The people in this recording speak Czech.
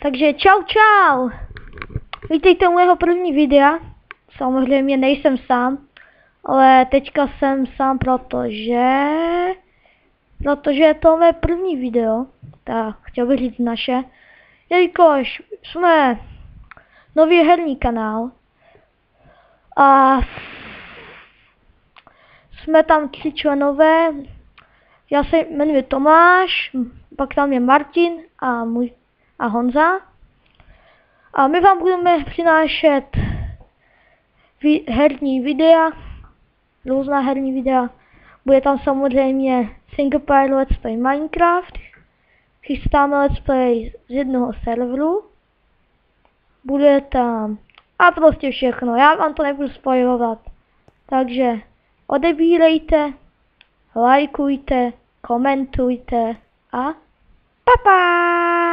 Takže čau. Vítejte u mého první videa. Samozřejmě nejsem sám, ale teďka jsem sám, protože je to mé první video. Tak, chtěl bych říct naše. Jelikož jsme nový herní kanál a jsme tam 3 členové. Já se jmenuji Tomáš, pak tam je Martin a Honza. A my vám budeme přinášet herní videa, různá herní videa. Bude tam samozřejmě single player let's play Minecraft. Chystáme let's play z jednoho serveru. Bude tam a prostě všechno. Já vám to nebudu spoilovat. Takže odebírejte, lajkujte, komentujte a pa!